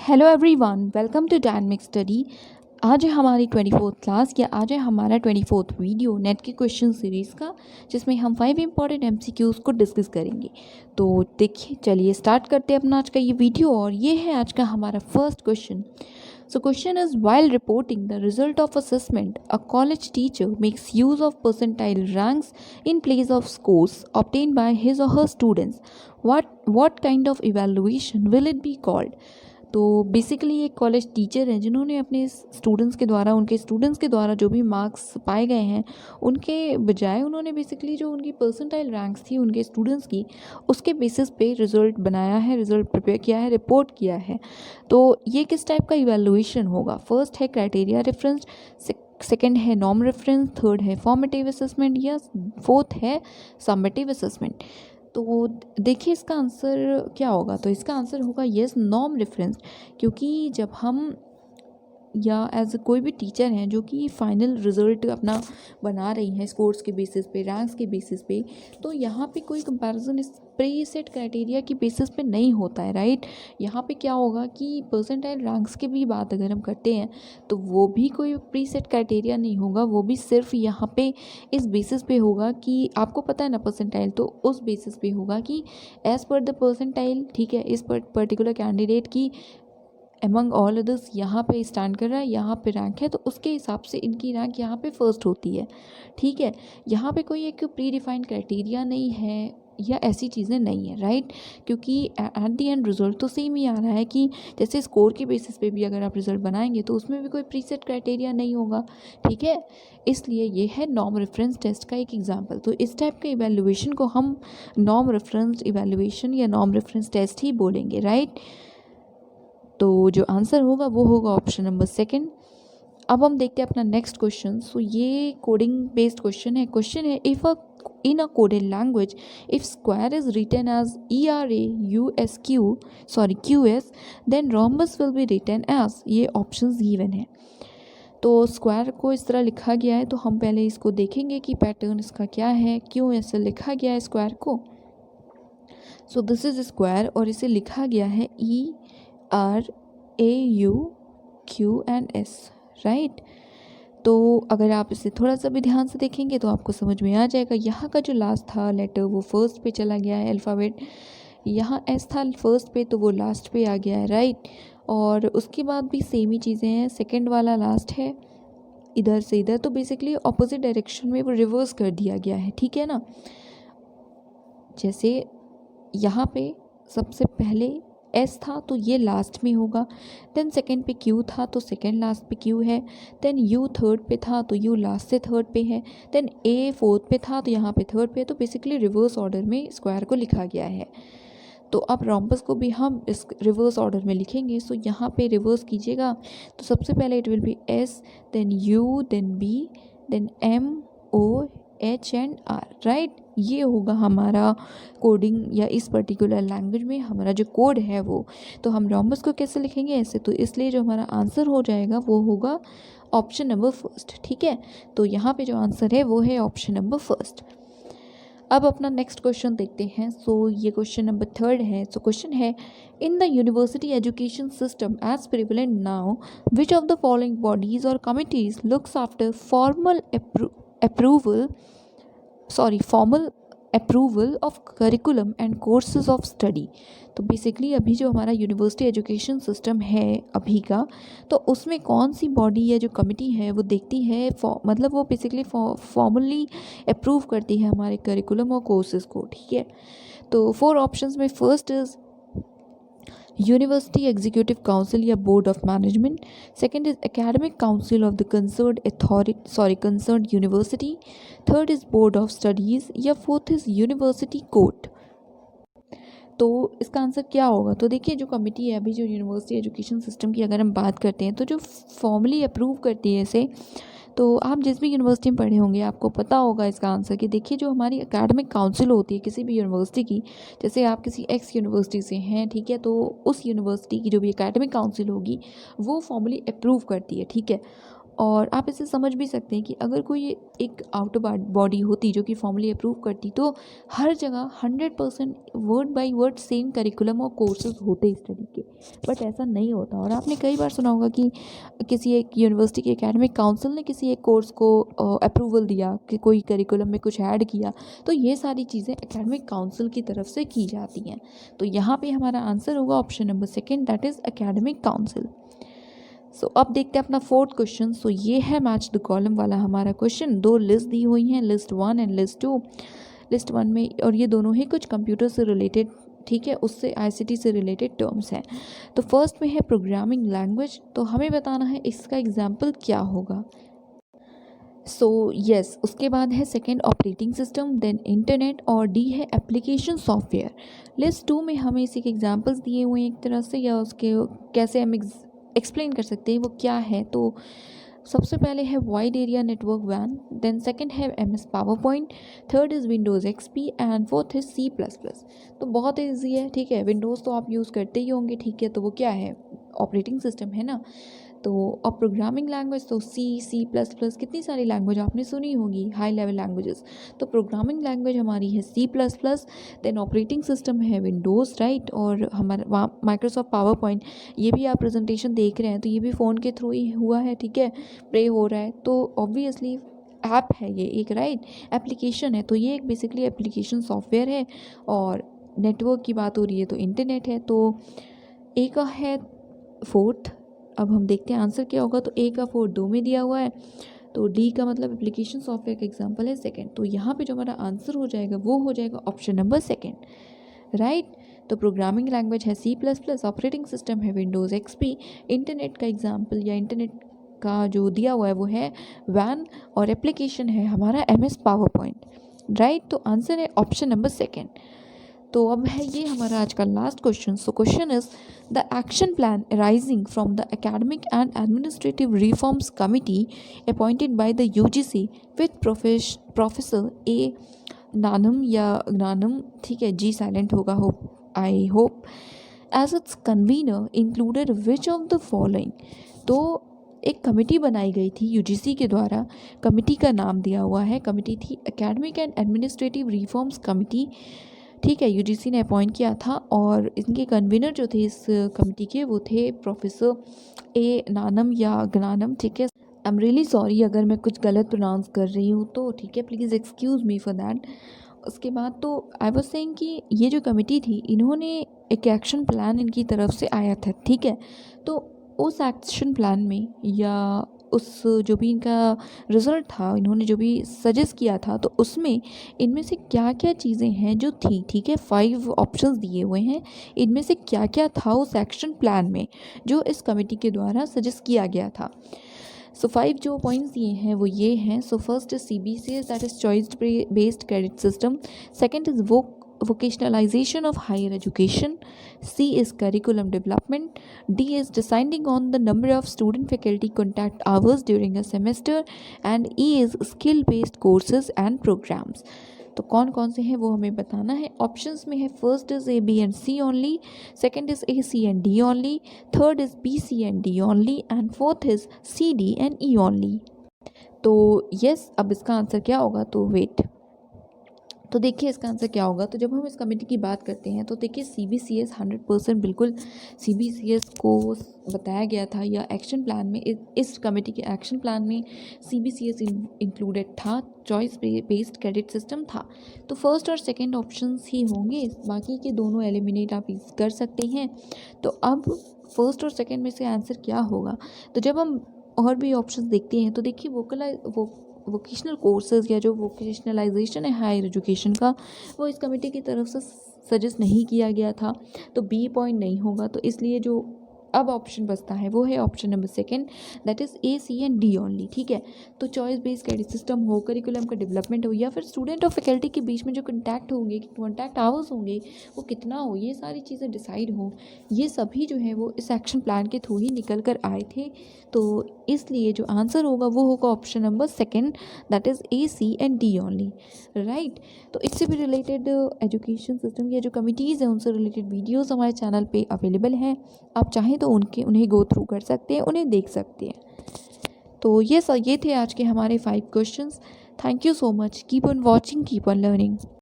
Hello everyone, welcome to dynamic study. आज है हमारी 24th क्लास या आज है हमारा 24th वीडियो नेट के क्वेश्चन सीरीज़ का, जिसमें हम 5 इंपॉर्टेंट एमसीक्यूज़ को डिस्कस करेंगे। तो देखिए, चलिए स्टार्ट करते हैं अपना आज का ये वीडियो। और ये है आज का हमारा first question. So question is, while reporting the result of assessment, a college teacher makes use of percentile ranks in place of scores obtained by his or her students. What kind of evaluation will it be called? तो basically एक college teacher हैं जिन्होंने अपने students के द्वारा जो भी marks पाए गए हैं उनके बजाय उन्होंने बेसिकली जो उनकी परसेंटाइल रैंक्स थी उनके स्टूडेंट्स की, उसके बेसिस पे रिज़ल्ट बनाया है, रिज़ल्ट प्रिपेयर किया है, रिपोर्ट किया है। तो ये किस टाइप का इवैल्यूएशन होगा? फर्स्ट है क्राइटेरिया रेफरेंस, सेकेंड है नॉर्म रेफरेंस, थर्ड है फॉर्मेटिव असेसमेंट या फोर्थ है समेटिव असेसमेंट। तो देखिए इसका आंसर क्या होगा। तो इसका आंसर होगा येस, नॉर्म रेफरेंस। क्योंकि जब हम या एज कोई भी टीचर हैं जो कि फाइनल रिज़ल्ट अपना बना रही हैं स्कोर्स के बेसिस पे, रैंक्स के बेसिस पे, तो यहाँ पे कोई कंपैरिजन इस प्री सेट क्राइटेरिया की बेसिस पे नहीं होता है, राइट। यहाँ पे क्या होगा कि परसेंटाइल रैंक्स की भी बात अगर हम करते हैं तो वो भी कोई प्री सेट क्राइटेरिया नहीं होगा, वो भी सिर्फ यहाँ पे इस बेसिस पे होगा कि आपको पता है ना परसेंटाइल, तो उस बेसिस पे होगा कि एज़ पर द परसेंटाइल, ठीक है, इस पर्टिकुलर कैंडिडेट की एमंग ऑल अदर्स यहाँ पे स्टैंड कर रहा है, यहाँ पे रैंक है, तो उसके हिसाब से इनकी रैंक यहाँ पे फर्स्ट होती है, ठीक है। यहाँ पे कोई एक प्री डिफाइंड क्राइटेरिया नहीं है या ऐसी चीज़ें नहीं है, राइट। क्योंकि एट दी एंड रिजल्ट तो सेम ही आ रहा है कि जैसे स्कोर के बेसिस पे भी अगर आप रिजल्ट बनाएंगे तो उसमें भी कोई प्रीसेट क्राइटेरिया नहीं होगा, ठीक है। इसलिए ये है नॉर्म रेफरेंस टेस्ट का एक एग्जाम्पल। तो इस टाइप के इवेल्युएशन को हम नॉर्म रेफरेंस इवेल्युएशन या नॉर्म रेफरेंस टेस्ट ही बोलेंगे, राइट। तो जो आंसर होगा वो होगा ऑप्शन नंबर सेकंड। अब हम देखते हैं अपना नेक्स्ट क्वेश्चन। सो ये कोडिंग बेस्ड क्वेश्चन है if in a coded language, if square is written as QS, then rhombus will be written as, ये ऑप्शंस गिवन है। तो स्क्वायर को इस तरह लिखा गया है, तो हम पहले इसको देखेंगे कि पैटर्न इसका क्या है, क्यों ऐसे लिखा गया है स्क्वायर को। सो दिस इज स्क्वायर और इसे लिखा गया है ERAUQS, राइट। तो अगर आप इसे थोड़ा सा भी ध्यान से देखेंगे तो आपको समझ में आ जाएगा। यहाँ का जो लास्ट था लेटर वो फर्स्ट पे चला गया है, अल्फ़ाबेट यहाँ एस था फर्स्ट पे तो वो लास्ट पे आ गया है, राइट। और उसके बाद भी सेम ही चीज़ें हैं, सेकंड वाला लास्ट है इधर से इधर, तो बेसिकली ऑपोजिट डायरेक्शन में वो रिवर्स कर दिया गया है, ठीक है ना। जैसे यहाँ पे सबसे पहले एस था तो ये लास्ट में होगा, देन सेकंड पे क्यू था तो सेकंड लास्ट पे क्यू है, देन यू थर्ड पे था तो यू लास्ट से थर्ड पे है, देन ए फोर्थ पे था तो यहाँ पे थर्ड पे है। तो बेसिकली रिवर्स ऑर्डर में स्क्वायर को लिखा गया है। तो अब रोम्बस को भी हम इस रिवर्स ऑर्डर में लिखेंगे। सो यहाँ पे रिवर्स कीजिएगा तो सबसे पहले it will be S, then U, then B, then MOH and R, right. ये होगा हमारा कोडिंग या इस पर्टिकुलर लैंग्वेज में हमारा जो कोड है वो। तो हम रोम्बस को कैसे लिखेंगे ऐसे, तो इसलिए जो हमारा आंसर हो जाएगा वो होगा ऑप्शन नंबर फर्स्ट, ठीक है। तो यहाँ पे जो आंसर है वो है ऑप्शन नंबर फर्स्ट। अब अपना नेक्स्ट क्वेश्चन देखते हैं। सो ये क्वेश्चन नंबर थर्ड है। सो क्वेश्चन है, in the university education system as prevalent now, which of the following bodies or committees looks after formal approval of curriculum and courses of study. तो basically अभी जो हमारा university education system है अभी का, तो उसमें कौन सी बॉडी या जो कमिटी है वो देखती है मतलब वो बेसिकली फॉर्मली अप्रूव करती है हमारे करिकुलम और कोर्सेज को, ठीक है। तो 4 ऑप्शंस में first is university executive council या board of management, second is academic council of the concerned university, third is board of studies या फोर्थ इज यूनिवर्सिटी कोर्ट। तो इसका आंसर क्या होगा? तो देखिए जो कमिटी है अभी जो यूनिवर्सिटी एजुकेशन सिस्टम की अगर हम बात करते हैं तो जो फॉर्मली अप्रूव करती है इसे, तो आप जिस भी यूनिवर्सिटी में पढ़े होंगे आपको पता होगा इसका आंसर कि देखिए जो हमारी एकेडमिक काउंसिल होती है किसी भी यूनिवर्सिटी की, जैसे आप किसी एक्स यूनिवर्सिटी से हैं, ठीक है, तो उस यूनिवर्सिटी की जो भी एकेडमिक काउंसिल होगी वो फॉर्मली अप्रूव करती है, ठीक है। और आप इसे समझ भी सकते हैं कि अगर कोई एक आउट बॉडी होती जो कि फॉर्मली अप्रूव करती तो हर जगह 100% word by word same curriculum और कोर्सेज होते स्टडी के, बट ऐसा नहीं होता। और आपने कई बार सुना होगा कि किसी एक यूनिवर्सिटी के एकेडमिक काउंसिल ने किसी एक कोर्स को अप्रूवल दिया कि कोई करिकुलम में कुछ ऐड किया, तो ये सारी चीज़ें एकेडमिक काउंसिल की तरफ से की जाती हैं। तो यहाँ पे हमारा आंसर होगा option number second, that is academic council. So अब देखते हैं अपना फोर्थ क्वेश्चन। सो ये है मैच द कॉलम वाला हमारा क्वेश्चन। दो लिस्ट दी हुई हैं, लिस्ट 1 एंड लिस्ट 2। लिस्ट 1 में, और ये दोनों ही कुछ कंप्यूटर से रिलेटेड, ठीक है, उससे आईसीटी से रिलेटेड टर्म्स हैं। तो फर्स्ट में है प्रोग्रामिंग लैंग्वेज, तो हमें बताना है इसका एग्जाम्पल क्या होगा। सो यस, उसके बाद है second operating system, then internet, और डी है एप्लीकेशन सॉफ्टवेयर। लिस्ट 2 में हमें इसी के एग्जाम्पल्स दिए हुए हैं एक तरह से, या उसके कैसे हम एक्सप्लेन कर सकते हैं वो क्या है। तो सबसे पहले है वाइड एरिया नेटवर्क वैन, देन सेकंड है MS power point, third is Windows XP and fourth is C++। तो बहुत ईजी है, ठीक है, विंडोज़ तो आप यूज़ करते ही होंगे, ठीक है, तो वो क्या है, ऑपरेटिंग सिस्टम है ना। तो और प्रोग्रामिंग लैंग्वेज तो C++, कितनी सारी लैंग्वेज आपने सुनी होगी, हाई लेवल लैंग्वेजेस। तो प्रोग्रामिंग लैंग्वेज हमारी है C++, देन ऑपरेटिंग सिस्टम है विंडोज़, राइट, और हमारा माइक्रोसॉफ्ट पावर पॉइंट, ये भी आप प्रेजेंटेशन देख रहे हैं तो ये भी फ़ोन के थ्रू ही हुआ है, ठीक है, प्ले हो रहा है, तो ऑब्वियसली ऐप है ये एक, राइट, एप्लीकेशन है, तो ये एक बेसिकली एप्लीकेशन सॉफ्टवेयर है। और नेटवर्क की बात हो रही है तो इंटरनेट है। तो ए का है फोर्थ, अब हम देखते हैं आंसर क्या होगा। तो ए का फोर्थ 2 में दिया हुआ है, तो डी का मतलब एप्लीकेशन सॉफ्टवेयर का एग्जांपल है सेकंड। तो यहाँ पे जो हमारा आंसर हो जाएगा वो हो जाएगा ऑप्शन नंबर सेकंड, राइट। तो प्रोग्रामिंग लैंग्वेज है C++, ऑपरेटिंग सिस्टम है विंडोज़ XP, इंटरनेट का एग्जांपल या इंटरनेट का जो दिया हुआ है वो है वैन, और एप्लीकेशन है हमारा MS पावर पॉइंट, राइट। तो आंसर है ऑप्शन नंबर सेकंड। तो अब है ये हमारा आज का last question. So question is the action plan arising from the academic and administrative reforms committee appointed by the UGC with professor A Nanam या ज्ञानम, ठीक है, जी साइलेंट होगा, hope I hope, as its convener included which of the following. तो एक committee बनाई गई थी UGC के द्वारा, कमेटी का नाम दिया हुआ है, कमेटी थी academic and administrative reforms committee, ठीक है, UGC ने अपॉइंट किया था, और इनके कन्वीनर जो थे इस कमेटी के वो थे प्रोफेसर ए नानम या ज्ञानम, ठीक है। आई एम रियली सॉरी अगर मैं कुछ गलत प्रोनाउंस कर रही हूँ तो, ठीक है, please excuse me for that. उसके बाद तो आई वाज सेइंग कि ये जो कमेटी थी इन्होंने एक एक्शन प्लान इनकी तरफ से आया था, ठीक है। तो उस एक्शन प्लान में या उस जो भी इनका रिज़ल्ट था, इन्होंने जो भी सजेस्ट किया था, तो उसमें इनमें से क्या क्या चीज़ें हैं जो थी, ठीक है, 5 ऑप्शंस दिए हुए हैं, इनमें से क्या क्या था उस एक्शन प्लान में जो इस कमेटी के द्वारा सजेस्ट किया गया था। सो 5 जो पॉइंट्स दिए हैं वो ये हैं। So first is CBCS, that is choice based credit system. Second is vocationalization of higher education. C is curriculum development. D is deciding on the number of student faculty contact hours during a semester. And E is skill based courses and programs. तो कौन कौन से हैं वो हमें बताना है। Options में है first is A, B and C only, second is A, C and D only, third is B, C and D only, and fourth is C, D and E only. तो यस, अब इसका answer क्या होगा, तो wait, तो देखिए इसका answer क्या होगा। तो जब हम इस कमेटी की बात करते हैं तो देखिए CBCS 100% बिल्कुल CBCS को बताया गया था, या एक्शन प्लान में, इस कमेटी के एक्शन प्लान में CBCS इंक्लूडेड था, चॉइस बेस्ड क्रेडिट सिस्टम था। तो फर्स्ट और सेकंड ऑप्शंस ही होंगे, बाकी के दोनों एलिमिनेट आप कर सकते हैं। तो अब फर्स्ट और सेकंड में से आंसर क्या होगा। तो जब हम और भी ऑप्शंस देखते हैं तो देखिए वोकेशनल कोर्सेज़ या जो वोकेशनलाइजेशन है हायर एजुकेशन का, वो इस कमेटी की तरफ से सजेस्ट नहीं किया गया था, तो B पॉइंट नहीं होगा। तो इसलिए जो अब ऑप्शन बचता है वो है option number second, that is A, C and D only, ठीक है। तो चॉइस बेस्ड क्रेडिट सिस्टम हो, करिकुलम का डेवलपमेंट हो, या फिर स्टूडेंट और फैकल्टी के बीच में जो कॉन्टैक्ट होंगे, कॉन्टैक्ट आवर्स होंगे वो कितना हो, ये सारी चीज़ें डिसाइड हो, ये सभी जो है वो इस एक्शन प्लान के थ्रू ही निकल कर आए थे। तो इसलिए जो आंसर होगा वो होगा option number second, that is A, C and D only, right. तो इससे भी रिलेटेड एजुकेशन सिस्टम या जो कमिटीज़ हैं उनसे रिलेटेड वीडियोस हमारे चैनल पे अवेलेबल हैं, आप चाहें तो उन्हें गो थ्रू कर सकते हैं, उन्हें देख सकते हैं। तो ये थे आज के हमारे 5 questions. Thank you so much. Keep on watching, keep on learning.